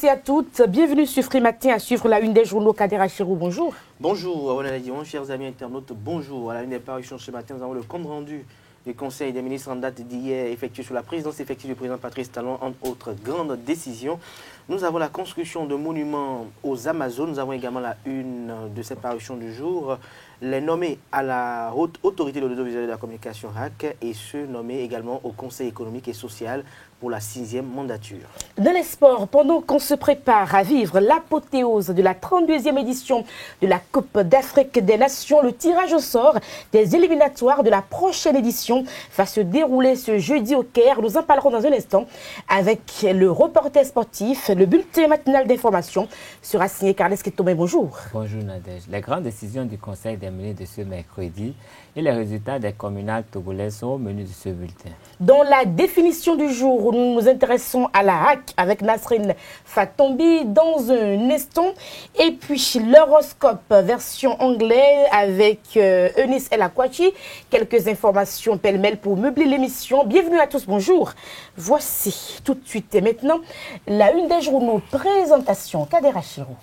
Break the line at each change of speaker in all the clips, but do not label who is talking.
tous et à toutes. Bienvenue sur Free Matin à suivre la une des journaux. Kadera Chirou, bonjour.
Bonjour, chers amis internautes, bonjour. À la une des parutions ce matin, nous avons le compte rendu du Conseil des ministres en date d'hier effectué sur la présidence effective du président Patrice Talon, entre autres grandes décisions. Nous avons la construction de monuments aux Amazones. Nous avons également la une de cette parution du jour. Les nommés à la haute autorité de l'audiovisuel et de la communication RAC et ceux nommés également au Conseil économique et social pour la 6e mandature.
Dans les sports, pendant qu'on se prépare à vivre l'apothéose de la 32e édition de la Coupe d'Afrique des Nations, le tirage au sort des éliminatoires de la prochaine édition va se dérouler ce jeudi au Caire. Nous en parlerons dans un instant avec le reporter sportif. Le bulletin matinal d'information sera signé Carles Ketomé. Bonjour.
Bonjour Nadège. Les grandes décisions du Conseil des ministres de ce mercredi et les résultats des communales togolaises sont au menu de ce bulletin.
Dans la définition du jour, nous nous intéressons à la RAC avec Nasrin Fatombi dans un instant. Et puis l'horoscope version anglaise avec Eunice El Akwachi. Quelques informations pêle-mêle pour meubler l'émission. Bienvenue à tous, bonjour. Voici tout de suite et maintenant la une des journaux. Présentation Kadera Chirou.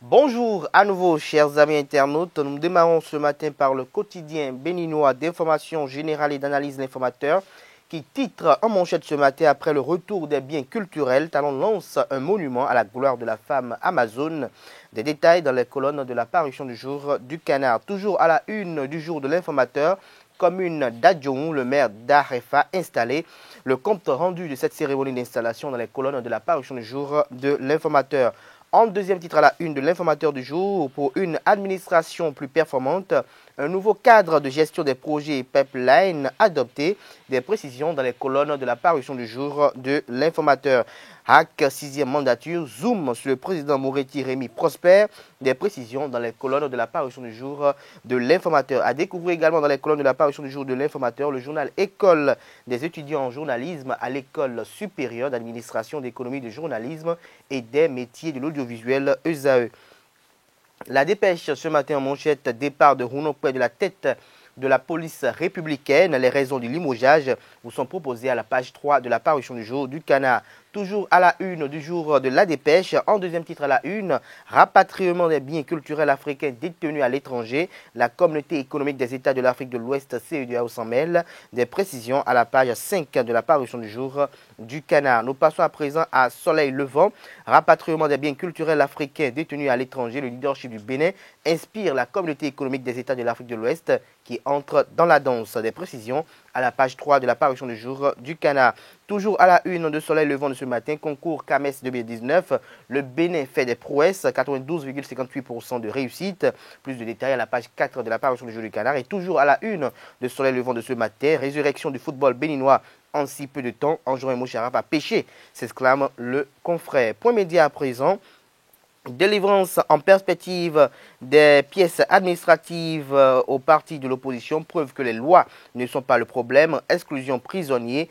Bonjour à nouveau chers amis internautes, nous démarrons ce matin par le quotidien béninois d'information générale et d'analyse l'informateur qui titre en manchette ce matin après le retour des biens culturels, Talon lance un monument à la gloire de la femme amazone. Des détails dans les colonnes de la parution du jour du Canard. Toujours à la une du jour de l'informateur, commune d'Adjoum, le maire d'Arefa installé. Le compte rendu de cette cérémonie d'installation dans les colonnes de la parution du jour de l'informateur. En deuxième titre à la une de l'informateur du jour, pour une administration plus performante, un nouveau cadre de gestion des projets pipeline adopté, des précisions dans les colonnes de la parution du jour de l'informateur. RAC 6e mandature, zoom sur le président Moretti Rémi Prosper, des précisions dans les colonnes de la parution du jour de l'informateur. À découvrir également dans les colonnes de la parution du jour de l'informateur, le journal École des étudiants en journalisme à l'École supérieure d'administration d'économie de journalisme et des métiers de l'audiovisuel ESAE. La dépêche ce matin en manchette, départ de Rounopoué de la tête de la police républicaine. Les raisons du limogeage vous sont proposées à la page 3 de la parution du jour du Canard. Toujours à la une du jour de la dépêche, en deuxième titre à la une, rapatriement des biens culturels africains détenus à l'étranger. La communauté économique des États de l'Afrique de l'Ouest, CEDEAO, s'en mêle. Des précisions à la page 5 de la parution du jour du Canard. Nous passons à présent à Soleil Levant. Rapatriement des biens culturels africains détenus à l'étranger. Le leadership du Bénin inspire la communauté économique des États de l'Afrique de l'Ouest qui entre dans la danse. Des précisions à la page 3 de la parution du jour du Canard. Toujours à la une de Soleil Levant de ce matin, concours CAMES 2019, le Bénin fait des prouesses, 92,58% de réussite. Plus de détails à la page 4 de la parution du jour du Canard. Et toujours à la une de Soleil Levant de ce matin, résurrection du football béninois en si peu de temps. Anjorin Moucharaf a péché, s'exclame le confrère. Point média à présent. Délivrance en perspective des pièces administratives aux partis de l'opposition, preuve que les lois ne sont pas le problème, exclusion prisonniers,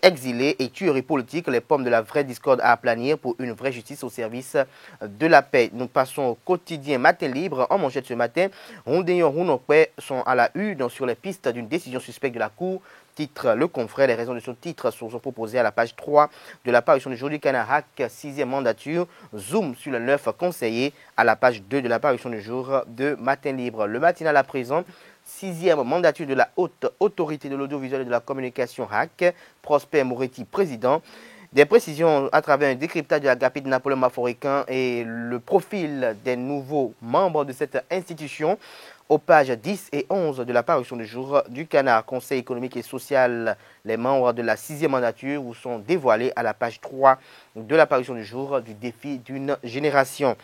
exilés et tueries politiques, les pommes de la vraie discorde à aplanir pour une vraie justice au service de la paix. Nous passons au quotidien Matin Libre en manchette ce matin. Rondéon Rounopoué sont à la une sur les pistes d'une décision suspecte de la Cour. Titre le confrère, les raisons de ce titre sont proposées à la page 3 de la parution du jour du Canard. RAC 6e mandature, zoom sur le 9 conseiller à la page 2 de la parution du jour de Matin Libre. Le matinal à présent, 6e mandature de la haute autorité de l'audiovisuel et de la communication RAC, Prosper Moretti président. Des précisions à travers un décryptage de la GAPI de Napoléon Maforicain et le profil des nouveaux membres de cette institution. Aux pages 10 et 11 de la parution du jour du Canard, Conseil économique et social, les membres de la 6e mandature vous sont dévoilés à la page 3 de la parution du jour du défi d'une génération.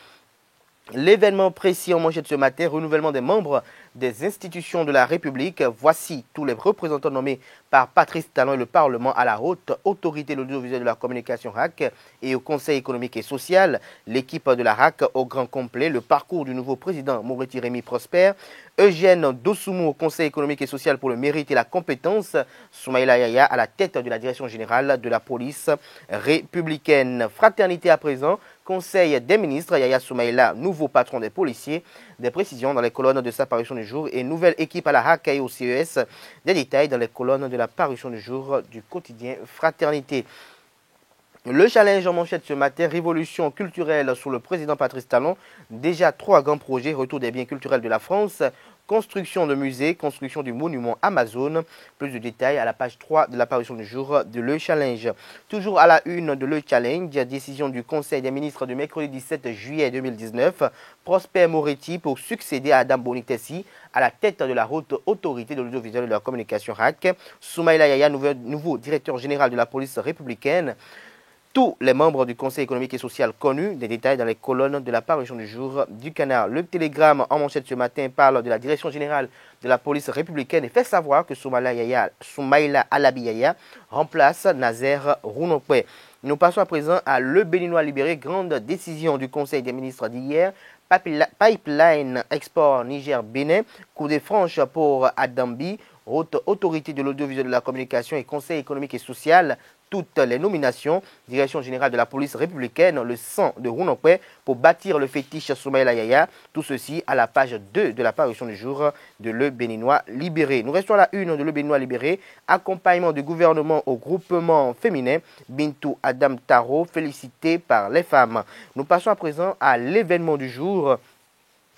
L'événement précis en manchette ce matin, renouvellement des membres des institutions de la République. Voici tous les représentants nommés par Patrice Talon et le Parlement à la haute autorité de l'audiovisuel de la communication RAC et au Conseil économique et social. L'équipe de la RAC au grand complet, le parcours du nouveau président Moretti Rémi Prosper, Eugène Dossoumou au Conseil économique et social pour le mérite et la compétence, Soumaïla Yaya à la tête de la direction générale de la police républicaine. Fraternité à présent, Conseil des ministres, Yaya Soumaïla, nouveau patron des policiers. Des précisions dans les colonnes de sa parution du jour et nouvelle équipe à la RAC et au CES. Des détails dans les colonnes de la parution du jour du quotidien Fraternité. Le challenge en manchette ce matin, révolution culturelle sous le président Patrice Talon. Déjà 3 grands projets, retour des biens culturels de la France, construction de musées, construction du monument Amazon. Plus de détails à la page 3 de l'apparition du jour de Le Challenge. Toujours à la une de Le Challenge, décision du Conseil des ministres du mercredi 17 juillet 2019. Prosper Moretti pour succéder à Adam Boniktessi à la tête de la haute autorité de l'audiovisuel et de la communication RAC. Soumaïla Yaya, nouveau directeur général de la police républicaine. Tous les membres du Conseil économique et social connus, des détails dans les colonnes de la parution du jour du Canard. Le Télégramme en manchette ce matin parle de la direction générale de la police républicaine et fait savoir que Soumaïla Alabi Yaya remplace Nazer Rounopé. Nous passons à présent à Le Béninois libéré, grande décision du Conseil des ministres d'hier. Pipeline export Niger-Bénin, coup de franche pour Adambi, haute autorité de l'audiovisuel de la communication et Conseil économique et social. Toutes les nominations, direction générale de la police républicaine, le sang de Rounopé pour bâtir le fétiche Soumaïla Yaya. Tout ceci à la page 2 de la parution du jour de Le Béninois libéré. Nous restons à la une de Le Béninois libéré. Accompagnement du gouvernement au groupement féminin. Bintou Adam Taro, félicité par les femmes. Nous passons à présent à l'événement du jour.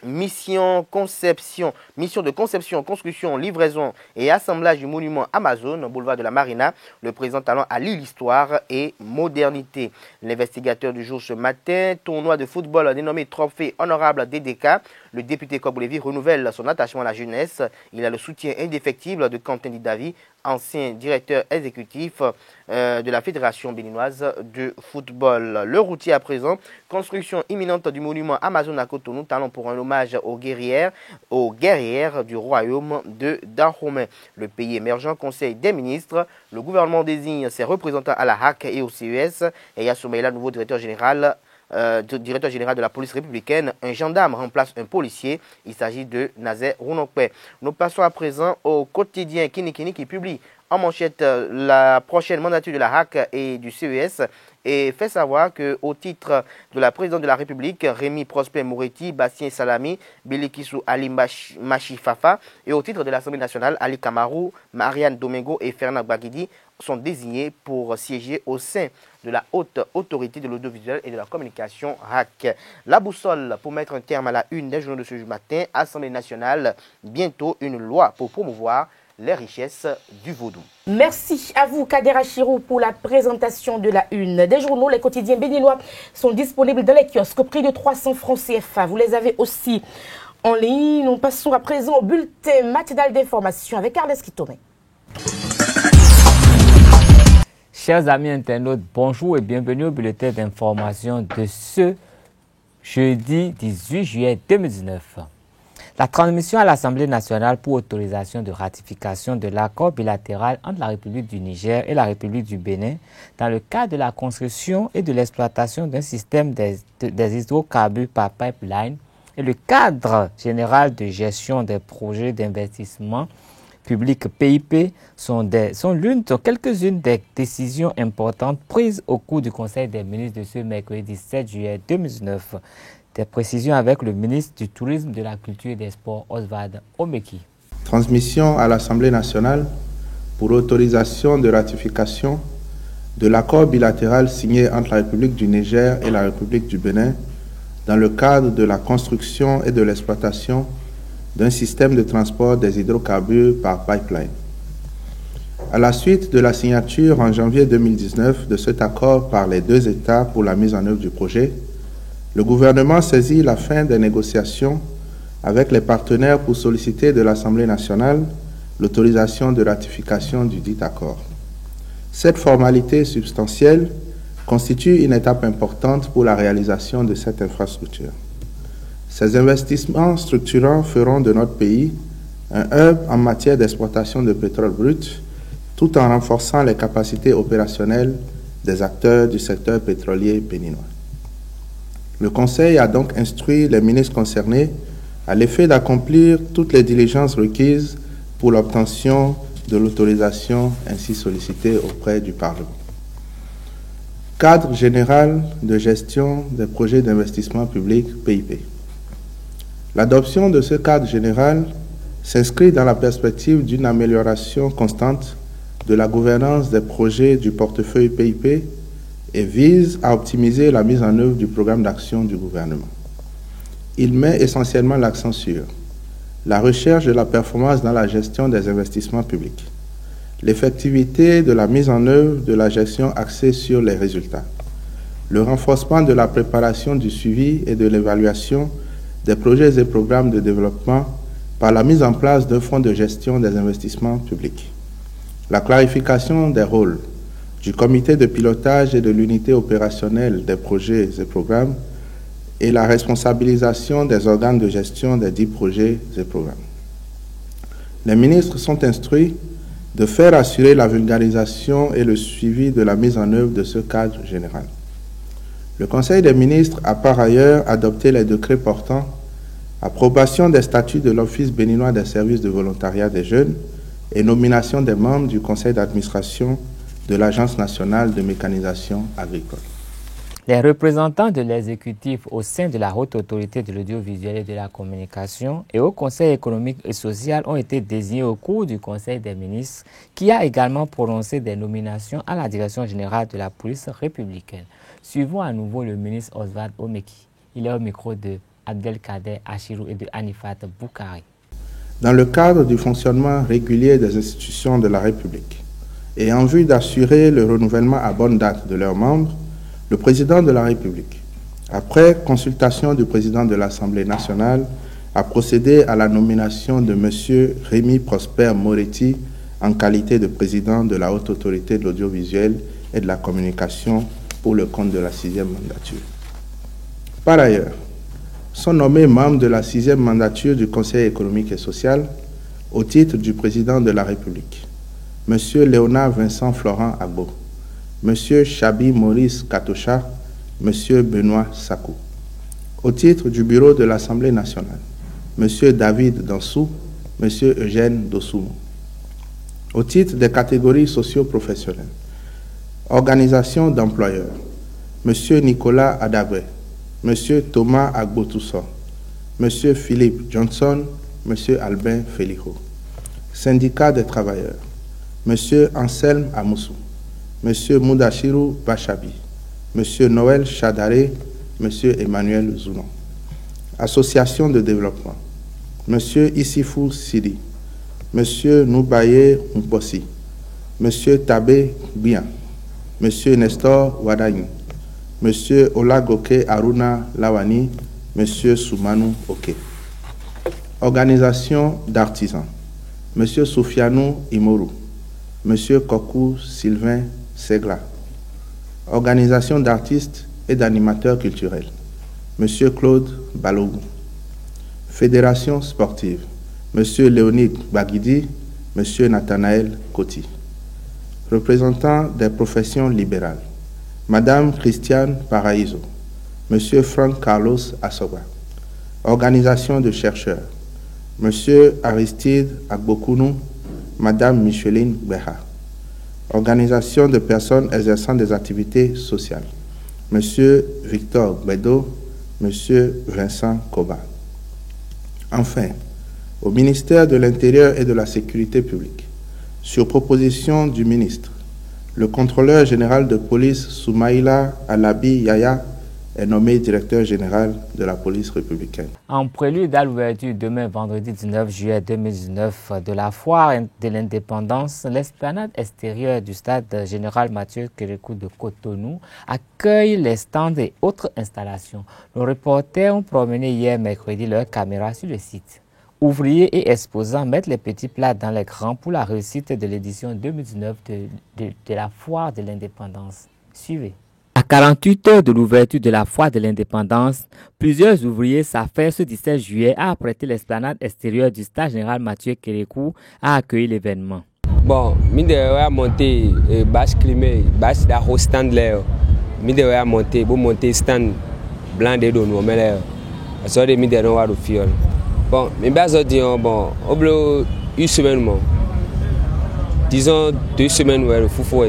Mission de conception, construction, livraison et assemblage du monument Amazon, boulevard de la Marina. Le président Talon allie l'histoire et modernité. L'investigateur du jour ce matin, tournoi de football dénommé Trophée Honorable DDK. Le député Koboulevi renouvelle son attachement à la jeunesse. Il a le soutien indéfectible de Quentin Didavi, ancien directeur exécutif de la Fédération béninoise de football. Le routier à présent, construction imminente du monument Amazon à Cotonou, Talon pour un hommage aux guerrières du royaume de Dahomey. Le pays émergent, Conseil des ministres, le gouvernement désigne ses représentants à la HAC et au CES. Et Yasoumaïla, nouveau directeur général de la police républicaine. Un gendarme remplace un policier. Il s'agit de Nazer Rounopé. Nous passons à présent au quotidien Kinikini qui publie en manchette la prochaine mandature de la HAC et du CES et fait savoir qu'au titre de la présidente de la République, Rémi Prosper Moretti, Bastien Salami, Bilikissou Ali Machifafa, et au titre de l'Assemblée nationale, Ali Kamarou, Marianne Domingo et Fernand Baguidi sont désignés pour siéger au sein de la haute autorité de l'audiovisuel et de la communication RAC. La boussole pour mettre un terme à la une des journaux de ce matin, Assemblée nationale, bientôt une loi pour promouvoir les richesses du vaudou.
Merci à vous, Kader Achirou, pour la présentation de la une des journaux. Les quotidiens béninois sont disponibles dans les kiosques au prix de 300 francs CFA. Vous les avez aussi en ligne. Nous passons à présent au bulletin matinal d'information avec Carles Kitomé.
Chers amis internautes, bonjour et bienvenue au bulletin d'information de ce jeudi 18 juillet 2019. La transmission à l'Assemblée nationale pour autorisation de ratification de l'accord bilatéral entre la République du Niger et la République du Bénin dans le cadre de la construction et de l'exploitation d'un système des hydrocarbures par pipeline et le cadre général de gestion des projets d'investissement public PIP sont quelques-unes des décisions importantes prises au cours du Conseil des ministres de ce mercredi 17 juillet 2019. Des précisions avec le ministre du Tourisme, de la Culture et des Sports, Oswald Omeki.
Transmission à l'Assemblée nationale pour autorisation de ratification de l'accord bilatéral signé entre la République du Niger et la République du Bénin dans le cadre de la construction et de l'exploitation d'un système de transport des hydrocarbures par pipeline. À la suite de la signature en janvier 2019 de cet accord par les deux États pour la mise en œuvre du projet, le gouvernement saisit la fin des négociations avec les partenaires pour solliciter de l'Assemblée nationale l'autorisation de ratification du dit accord. Cette formalité substantielle constitue une étape importante pour la réalisation de cette infrastructure. Ces investissements structurants feront de notre pays un hub en matière d'exploitation de pétrole brut, tout en renforçant les capacités opérationnelles des acteurs du secteur pétrolier béninois. Le Conseil a donc instruit les ministres concernés à l'effet d'accomplir toutes les diligences requises pour l'obtention de l'autorisation ainsi sollicitée auprès du Parlement. Cadre général de gestion des projets d'investissement public PIP. L'adoption de ce cadre général s'inscrit dans la perspective d'une amélioration constante de la gouvernance des projets du portefeuille PIP et vise à optimiser la mise en œuvre du programme d'action du gouvernement. Il met essentiellement l'accent sur la recherche de la performance dans la gestion des investissements publics, l'effectivité de la mise en œuvre de la gestion axée sur les résultats, le renforcement de la préparation du suivi et de l'évaluation des projets et programmes de développement par la mise en place d'un fonds de gestion des investissements publics, la clarification des rôles du comité de pilotage et de l'unité opérationnelle des projets et programmes et la responsabilisation des organes de gestion des dits projets et programmes. Les ministres sont instruits de faire assurer la vulgarisation et le suivi de la mise en œuvre de ce cadre général. Le Conseil des ministres a par ailleurs adopté les décrets portant approbation des statuts de l'Office béninois des services de volontariat des jeunes et nomination des membres du Conseil d'administration de l'Agence nationale de mécanisation agricole.
Les représentants de l'exécutif au sein de la Haute Autorité de l'audiovisuel et de la communication et au Conseil économique et social ont été désignés au cours du Conseil des ministres qui a également prononcé des nominations à la Direction générale de la police républicaine. Suivons à nouveau le ministre Oswald Omeki. Il est au micro de Abdelkader Achirou et de Anifat Boukari.
Dans le cadre du fonctionnement régulier des institutions de la République et en vue d'assurer le renouvellement à bonne date de leurs membres, le président de la République, après consultation du président de l'Assemblée nationale, a procédé à la nomination de M. Rémi Prosper Moretti en qualité de président de la Haute Autorité de l'audiovisuel et de la communication pour le compte de la 6e mandature. Par ailleurs, sont nommés membres de la 6e mandature du Conseil économique et social au titre du président de la République, M. Léonard Vincent Florent Agbo, M. Chabi Maurice Katocha, M. Benoît Sakou. Au titre du bureau de l'Assemblée nationale, M. David Dansou, M. Eugène Dossoumo. Au titre des catégories socio-professionnelles, organisation d'employeurs, M. Nicolas Adabé, M. Thomas Agbotousson, M. Philippe Johnson, M. Albin Felijo. Syndicat des travailleurs, M. Anselme Amoussou, M. Moudachirou Bachabi, M. Noël Chadaré, M. Emmanuel Zounon. Association de développement, M. Issifou Sidi, M. Noubaye Mpossi, M. Tabé Bian, M. Nestor Wadagne, M. Olagoke Aruna Lawani, M. Soumanou Oke. Organisation d'artisans, M. Soufianou Imoru, M. Kokou Sylvain Segla. Organisation d'artistes et d'animateurs culturels, M. Claude Balogou. Fédération sportive, M. Léonide Baguidi, M. Nathanaël Koti. Représentants des professions libérales, Madame Christiane Paraíso, M. Franck Carlos Assoba. Organisation de chercheurs, M. Aristide Agbokounou, Madame Micheline Beha. Organisation de personnes exerçant des activités sociales, M. Victor Bedo, M. Vincent Koba. Enfin, au ministère de l'Intérieur et de la Sécurité publique, sur proposition du ministre, le contrôleur général de police Soumaïla Alabi Yaya est nommé directeur général de la police républicaine.
En prélude à l'ouverture demain vendredi 19 juillet 2019 de la foire de l'indépendance, l'esplanade extérieure du stade général Mathieu Kérékou de Cotonou accueille les stands et autres installations. Nos reporters ont promené hier mercredi leurs caméras sur le site. Ouvriers et exposants mettent les petits plats dans les grands pour la réussite de l'édition 2019 de la foire de l'indépendance. Suivez. À 48 heures de l'ouverture de la foire de l'indépendance, plusieurs ouvriers s'affairent ce 17 juillet à apprêter l'esplanade extérieure du stade général Mathieu Kérékou à accueillir l'événement.
Bon, je vais monter bâche climée, bâche d'un stand là. Je vais monter stand blanc de nous, mais là, ça de midi on va le faire. Bon, mais base dire bon, au bout une semaine disons 2 semaines ouais, foufou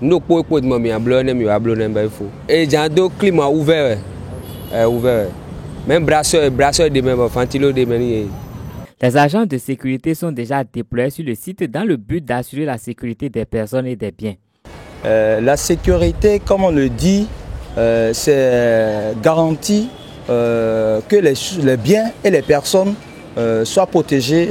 nous pouvons pas de mamie à blonner mais à blonner ben faut et j'ai deux climat ouvert même brasseur de même ventilo de même.
Les agents de sécurité sont déjà déployés sur le site dans le but d'assurer la sécurité des personnes et des biens.
La sécurité, comme on le dit, c'est garanti que les biens et les personnes soient protégés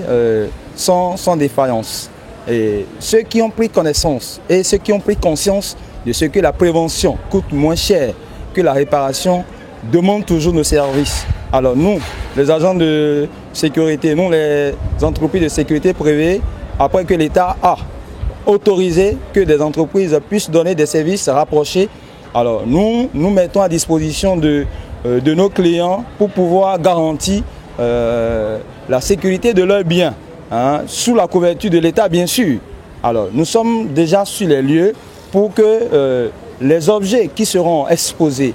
sans défaillance. Et ceux qui ont pris connaissance et ceux qui ont pris conscience de ce que la prévention coûte moins cher que la réparation demandent toujours nos services. Alors nous, les agents de sécurité, nous les entreprises de sécurité privées, après que l'État a autorisé que des entreprises puissent donner des services rapprochés, alors nous mettons à disposition de nos clients pour pouvoir garantir la sécurité de leurs biens. Sous la couverture de l'État, bien sûr. Alors, nous sommes déjà sur les lieux pour que les objets qui seront exposés,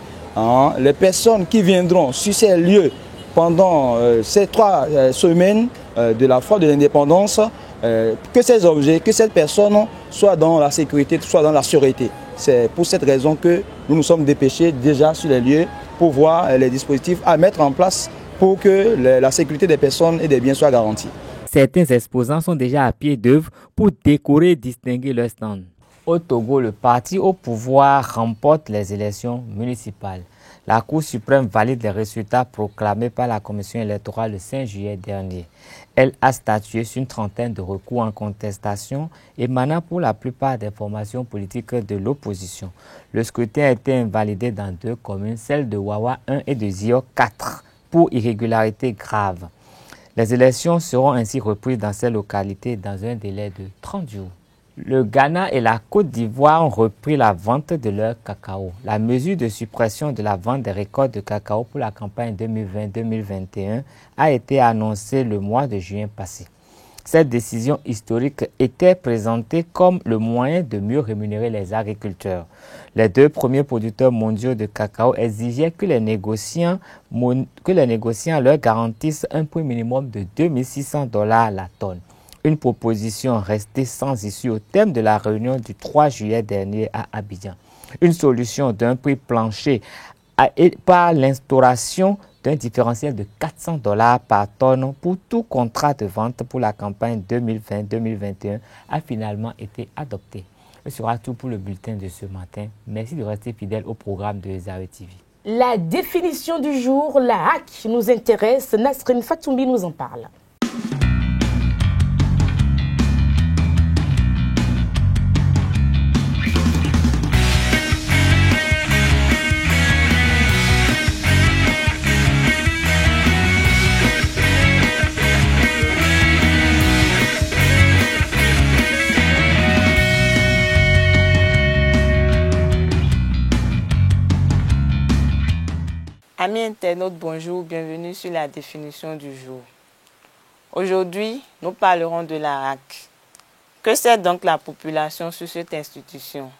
les personnes qui viendront sur ces lieux pendant ces 3 semaines de la foire de l'indépendance, que ces objets, que cette personne soient dans la sécurité, soit dans la sûreté. C'est pour cette raison que nous nous sommes dépêchés déjà sur les lieux pour voir les dispositifs à mettre en place pour que la sécurité des personnes et des biens soit garantie.
Certains exposants sont déjà à pied d'œuvre pour décorer et distinguer leur stand. Au Togo, le parti au pouvoir remporte les élections municipales. La Cour suprême valide les résultats proclamés par la Commission électorale le 5 juillet dernier. Elle a statué sur une trentaine de recours en contestation émanant pour la plupart des formations politiques de l'opposition. Le scrutin a été invalidé dans 2 communes, celles de Wawa 1 et de Zio 4, pour irrégularité grave. Les élections seront ainsi reprises dans ces localités dans un délai de 30 jours. Le Ghana et la Côte d'Ivoire ont repris la vente de leur cacao. La mesure de suppression de la vente des récoltes de cacao pour la campagne 2020-2021 a été annoncée le mois de juin passé. Cette décision historique était présentée comme le moyen de mieux rémunérer les agriculteurs. Les 2 premiers producteurs mondiaux de cacao exigeaient que les négociants leur garantissent un prix minimum de $2 la tonne. Une proposition restée sans issue au terme de la réunion du 3 juillet dernier à Abidjan. Une solution d'un prix plancher par l'instauration d'un différentiel de $400 par tonne pour tout contrat de vente pour la campagne 2020-2021 a finalement été adoptée. Ce sera tout pour le bulletin de ce matin. Merci de rester fidèle au programme de Zawe TV.
La définition du jour, la HAC nous intéresse. Nasrine Fatoumbi nous en parle.
Amis internautes, bonjour, bienvenue sur la définition du jour. Aujourd'hui, nous parlerons de la HAC. Que sait donc la population sur cette institution?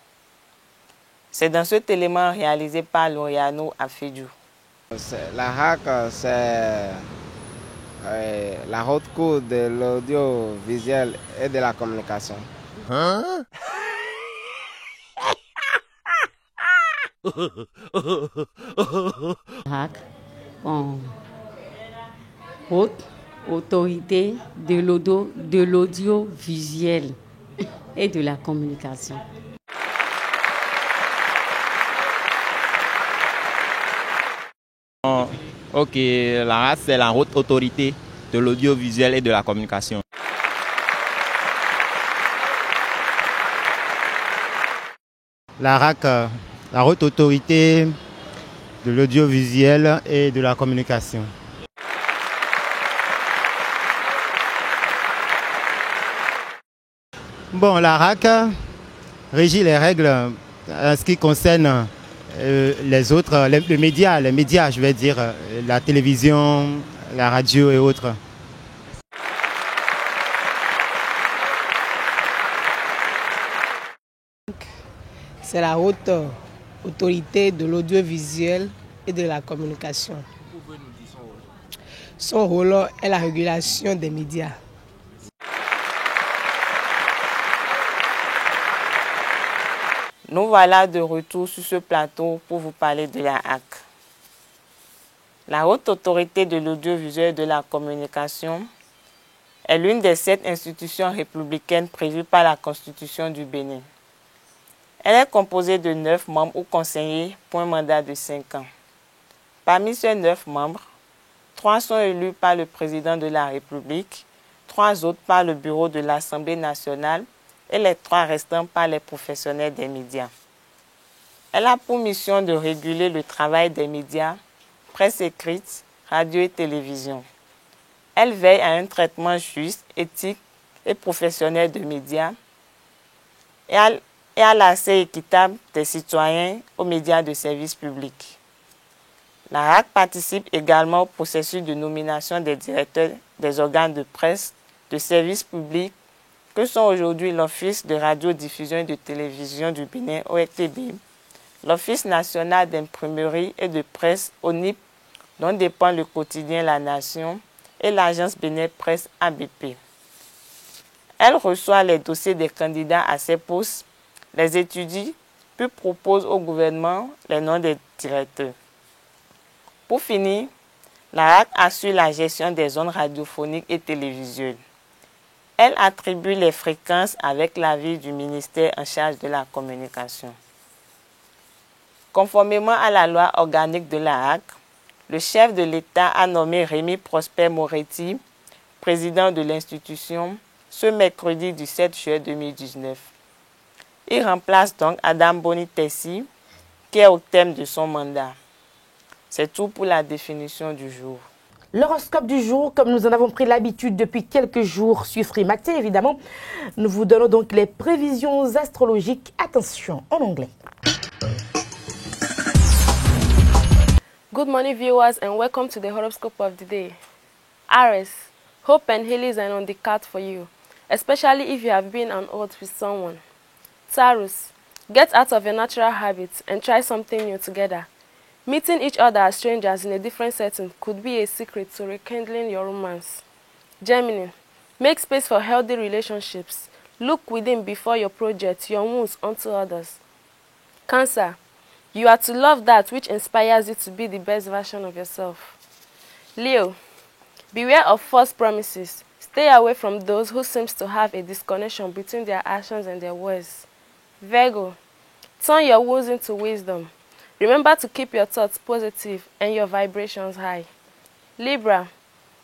C'est dans cet élément réalisé par Lauriano Afidjou.
La HAC, c'est la haute cour de l'audiovisuel et de la communication.
HAC, haute autorité de l'audiovisuel et de la communication.
Ok, la HAC, c'est la haute autorité de l'audiovisuel et de la communication.
La RAC, la haute autorité de l'audiovisuel et de la communication. Bon, la RAC régit les règles en ce qui concerne les autres, les médias, je vais dire, la télévision, la radio et autres.
C'est la haute autorité de l'audiovisuel et de la communication. Son rôle est la régulation des médias.
Nous voilà de retour sur ce plateau pour vous parler de la HAC. La haute autorité de l'audiovisuel et de la communication est l'une des 7 institutions républicaines prévues par la Constitution du Bénin. Elle est composée de 9 membres ou conseillers pour un mandat de 5 ans. Parmi ces 9 membres, 3 sont élus par le président de la République, 3 autres par le bureau de l'Assemblée nationale et les 3 restants par les professionnels des médias. Elle a pour mission de réguler le travail des médias, presse écrite, radio et télévision. Elle veille à un traitement juste, éthique et professionnel de médias et à l'accès équitable des citoyens aux médias de service public. La RAC participe également au processus de nomination des directeurs des organes de presse, de service public, que sont aujourd'hui l'Office de radiodiffusion et de télévision du Bénin, ORTB, l'Office national d'imprimerie et de presse, ONIP, dont dépend le quotidien La Nation, et l'agence Bénin Presse ABP. Elle reçoit les dossiers des candidats à ces postes, les étudie, puis propose au gouvernement les noms des directeurs. Pour finir, la RAC assure la gestion des zones radiophoniques et télévisuelles. Elle attribue les fréquences avec l'avis du ministère en charge de la communication. Conformément à la loi organique de la RAC, le chef de l'État a nommé Rémi Prosper Moretti, président de l'institution, ce mercredi du 7 juillet 2019. Il remplace donc Adam Bonitessi, qui est au terme de son mandat. C'est tout pour la définition du jour.
L'horoscope du jour, comme nous en avons pris l'habitude depuis quelques jours sur Free Matin, évidemment, nous vous donnons donc les prévisions astrologiques. Attention, en anglais.
Good morning, viewers, and welcome to the horoscope of the day. Aries, hope and healing are on the card for you, especially if you have been on oath with someone. Taurus, get out of your natural habits and try something new together. Meeting each other as strangers in a different setting could be a secret to rekindling your romance. Gemini, make space for healthy relationships. Look within before you project your wounds onto others. Cancer, you are to love that which inspires you to be the best version of yourself. Leo, beware of false promises. Stay away from those who seem to have a disconnection between their actions and their words. Virgo, turn your wounds into wisdom. Remember to keep your thoughts positive and your vibrations high. Libra,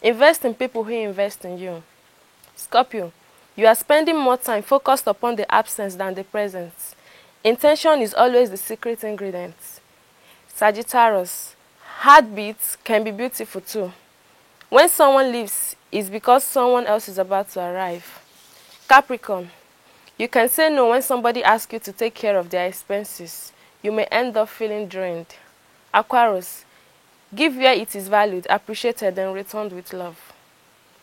invest in people who invest in you. Scorpio, you are spending more time focused upon the absence than the present. Intention is always the secret ingredient. Sagittarius, heartbeats can be beautiful too. When someone leaves, it's because someone else is about to arrive. Capricorn, you can say no when somebody asks you to take care of their expenses. You may end up feeling drained. Aquarius, give where it is valued, appreciated, and returned with love.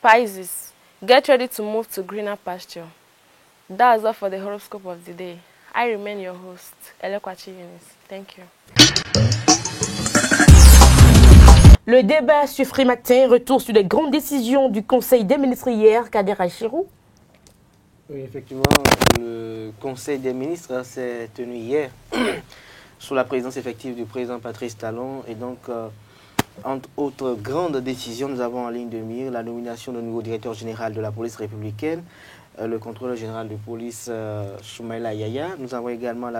Pisces, get ready to move to greener pasture. That's all for the horoscope of the day. I remain your host, Elekwachi Eunice. Thank you.
Le débat sur Free Matin, retour sur les grandes décisions du Conseil des ministres hier, Kader Achirou.
Oui, effectivement, le Conseil des ministres s'est tenu hier sous la présidence effective du président Patrice Talon. Et donc, entre autres grandes décisions, nous avons en ligne de mire la nomination du nouveau directeur général de la police républicaine, le contrôleur général de police Soumaïla Yaya. Nous avons également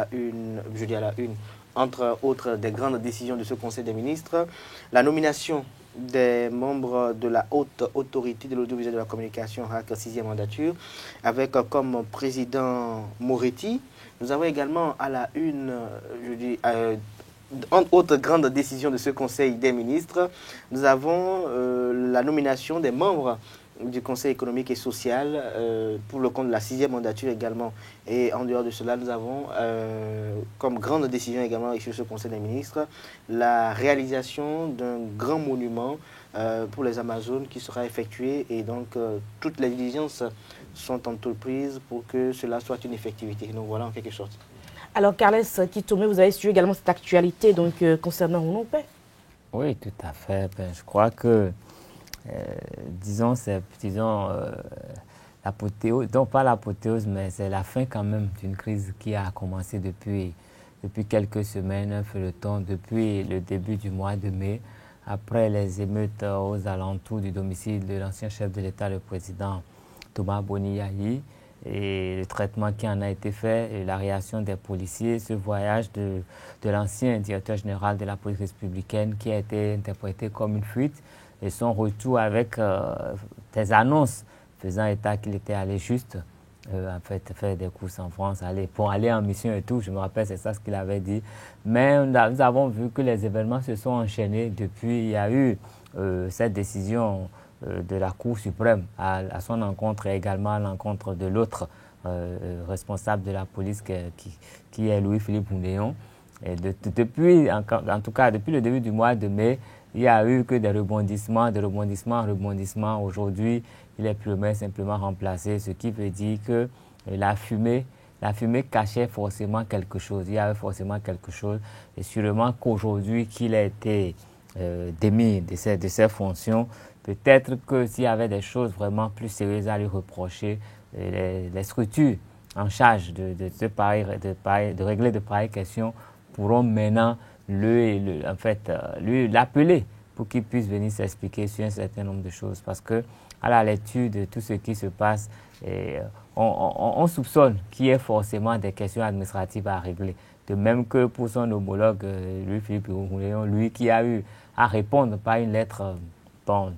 entre autres des grandes décisions de ce Conseil des ministres, la nomination des membres de la haute autorité de l'audiovisuel de la communication, RAC 6e mandature, avec comme président Moretti. Nous avons également à la une, entre autres grandes décisions de ce Conseil des ministres, nous avons la nomination des membres du Conseil économique et social pour le compte de la 6e mandature également. Et en dehors de cela, nous avons comme grande décision également sur ce Conseil des ministres la réalisation d'un grand monument pour les Amazones qui sera effectué, et donc toutes les diligences sont entreprises pour que cela soit une effectivité. Donc voilà en quelque sorte.
Alors Carles Kitome, vous avez suivi également cette actualité donc, concernant Rounon-Pé.
Oui, tout à fait. Je crois que disons, l'apothéose, donc pas l'apothéose, mais c'est la fin quand même d'une crise qui a commencé depuis quelques semaines, fait le temps depuis le début du mois de mai, après les émeutes aux alentours du domicile de l'ancien chef de l'État, le président Thomas Boni Yayi. et le traitement qui en a été fait, et la réaction des policiers, ce voyage de l'ancien directeur général de la police républicaine qui a été interprété comme une fuite, et son retour avec des annonces faisant état qu'il était allé juste en fait faire des courses en France, pour aller en mission et tout. Je me rappelle, c'est ça ce qu'il avait dit. Mais nous avons vu que les événements se sont enchaînés depuis. Il y a eu cette décision de la Cour suprême à son encontre et également à l'encontre de l'autre responsable de la police qui est Louis-Philippe Oudéon. Et depuis, en tout cas, depuis le début du mois de mai, il n'y a eu que des rebondissements, Aujourd'hui, il est plus ou moins simplement remplacé, ce qui veut dire que la fumée cachait forcément quelque chose. Il y avait forcément quelque chose. Et sûrement qu'aujourd'hui qu'il a été démis de ses fonctions, peut-être que s'il y avait des choses vraiment plus sérieuses à lui reprocher, les structures en charge de régler de pareilles questions pourront maintenant lui l'appeler pour qu'il puisse venir s'expliquer sur un certain nombre de choses. Parce que à la lecture de tout ce qui se passe, on soupçonne qu'il y ait forcément des questions administratives à régler. De même que pour son homologue, Louis-Philippe Oudéon, lui qui a eu à répondre par une lettre,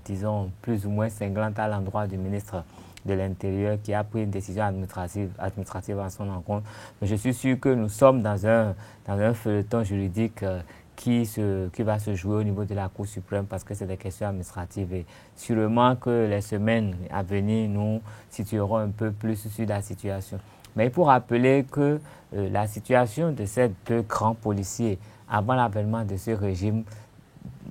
disons, plus ou moins cinglante à l'endroit du ministre de l'Intérieur qui a pris une décision administrative à son encontre. Mais je suis sûr que nous sommes dans un feuilleton juridique qui va se jouer au niveau de la Cour suprême parce que c'est des questions administratives. Et sûrement que les semaines à venir nous situeront un peu plus sur la situation. Mais il faut rappeler que la situation de ces deux grands policiers avant l'avènement de ce régime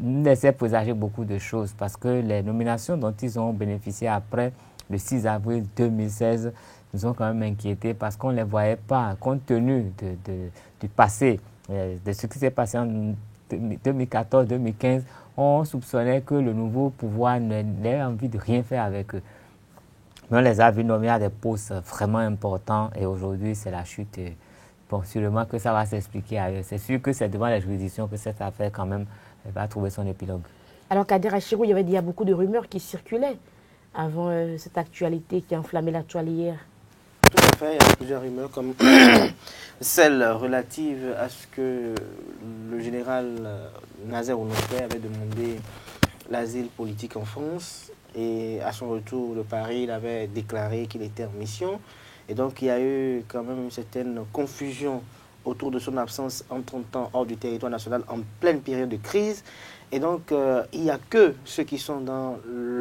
laissait présager beaucoup de choses parce que les nominations dont ils ont bénéficié après le 6 avril 2016 nous ont quand même inquiétés parce qu'on ne les voyait pas, compte tenu du passé, de ce qui s'est passé en 2014-2015, on soupçonnait que le nouveau pouvoir n'avait envie de rien faire avec eux. Mais on les a vus nommer à des postes vraiment importants et aujourd'hui c'est la chute. Bon, sûrement que ça va s'expliquer ailleurs. C'est sûr que c'est devant la juridiction que cette affaire quand même va trouver son épilogue.
Alors Kader Achirou, il y a beaucoup de rumeurs qui circulaient avant cette actualité qui a enflammé l'actualité hier.
Tout à fait, il y a plusieurs rumeurs comme celle relative à ce que le général Nazer Ounopé avait demandé l'asile politique en France et à son retour de Paris, il avait déclaré qu'il était en mission. Et donc il y a eu quand même une certaine confusion autour de son absence en 30 ans hors du territoire national en pleine période de crise. Et donc, il n'y a que ceux qui sont dans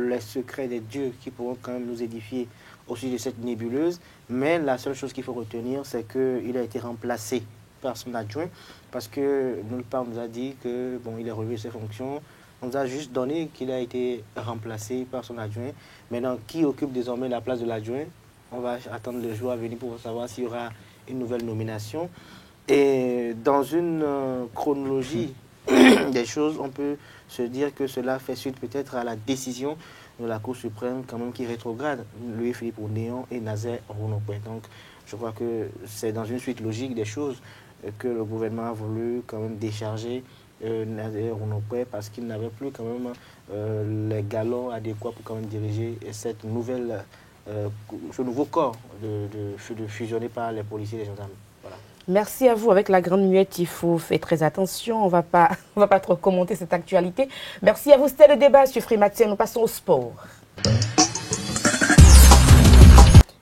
les secrets des dieux qui pourront quand même nous édifier au sujet de cette nébuleuse. Mais la seule chose qu'il faut retenir, c'est qu'il a été remplacé par son adjoint parce que nulle part on nous a dit que bon, il est relevé ses fonctions. On nous a juste donné qu'il a été remplacé par son adjoint. Maintenant, qui occupe désormais la place de l'adjoint? On va attendre le jour à venir pour savoir s'il y aura une nouvelle nomination. Et dans une chronologie des choses, on peut se dire que cela fait suite peut-être à la décision de la Cour suprême quand même qui rétrograde Louis-Philippe Oudéon et Nazer Ounopé. Donc je crois que c'est dans une suite logique des choses que le gouvernement a voulu quand même décharger Nazer Ounopé parce qu'il n'avait plus quand même les galons adéquats pour quand même diriger cette nouvelle, ce nouveau corps de fusionné par les policiers et les gendarmes. Voilà.
Merci à vous. Avec la grande muette, il faut faire très attention. On va pas trop commenter cette actualité. Merci à vous. C'était le débat sur Free Matin. Nous passons au sport.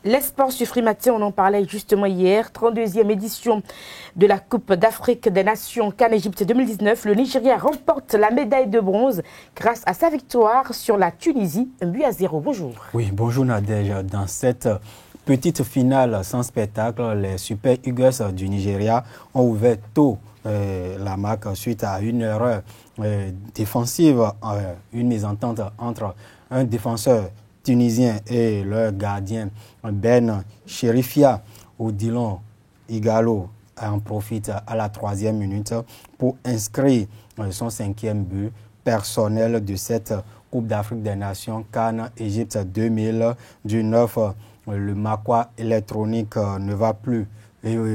Les sports sur Free Matin, on en parlait justement hier. 32e édition de la Coupe d'Afrique des Nations CAN Égypte 2019. Le Nigeria remporte la médaille de bronze grâce à sa victoire sur la Tunisie. 1-0. Bonjour.
Oui, bonjour Nadège. Dans cette petite finale sans spectacle, les Super Eagles du Nigeria ont ouvert tôt la marque suite à une erreur défensive, une mésentente entre un défenseur tunisien et leur gardien Ben Cherifia, où Dylan Igalo en profite à la 3e minute pour inscrire son 5e but personnel de cette Coupe d'Afrique des Nations CAN Égypte 2019. Le maquas électronique ne va plus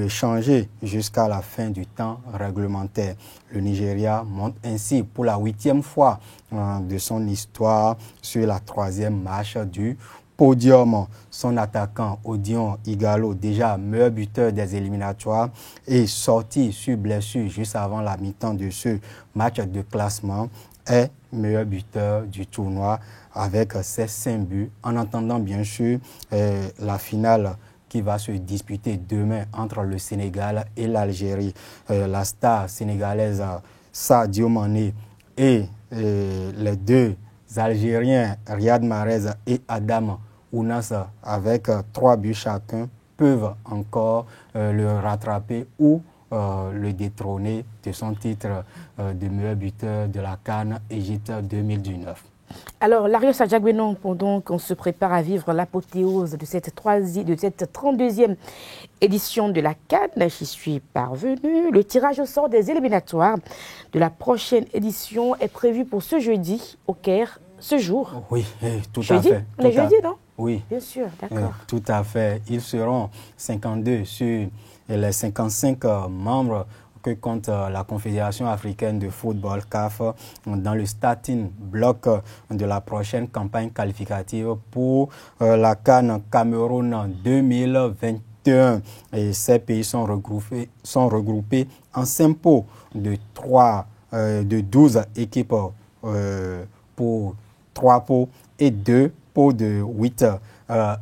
changer jusqu'à la fin du temps réglementaire. Le Nigeria monte ainsi pour la 8e fois de son histoire sur la 3e marche du podium son attaquant Odion Igalo, déjà meilleur buteur des éliminatoires, est sorti sur blessure juste avant la mi-temps de ce match de classement, est meilleur buteur du tournoi avec ses 5 buts, en attendant bien sûr la finale qui va se disputer demain entre le Sénégal et l'Algérie. La star sénégalaise Sadio Mané et les deux Algériens Riyad Mahrez et Adam Ounas avec 3 buts chacun peuvent encore le rattraper ou le détrôner de son titre de meilleur buteur de la CAN Égypte 2019.
Alors, Larios Adjagbenon, pendant qu'on se prépare à vivre l'apothéose de cette 32e édition de la CAN, j'y suis parvenu. Le tirage au sort des éliminatoires de la prochaine édition est prévu pour ce jeudi au Caire, ce jour.
Oui, tout
jeudi?
à fait.
On est jeudi, non?
Oui.
Bien sûr, d'accord.
Tout à fait. Ils seront 52 sur les 55 membres que compte la Confédération africaine de football CAF dans le starting bloc de la prochaine campagne qualificative pour la CAN Cameroun 2021. Et ces pays sont regroupés en 5 pots de 12 équipes pour 3 pots et 2 pots de 8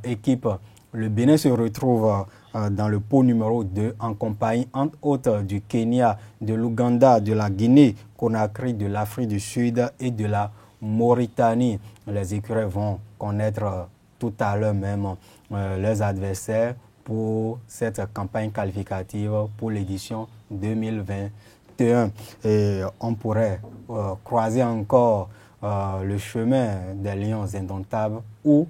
équipes. Le Bénin se retrouve dans le pot numéro 2 en compagnie entre autres du Kenya, de l'Ouganda, de la Guinée, Conakry, de l'Afrique du Sud et de la Mauritanie. Les écureuils vont connaître tout à l'heure même leurs adversaires pour cette campagne qualificative pour l'édition 2021. Et on pourrait croiser encore le chemin des Lions indomptables ou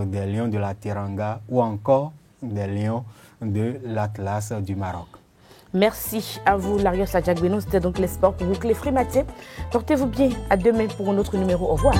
des Lions de la Teranga ou encore des Lions de l'Atlas du Maroc.
Merci à vous, Larios Adjagbenon. C'était donc les sports pour vous, Cléfré Maté. Portez-vous bien. À demain pour un autre numéro. Au revoir.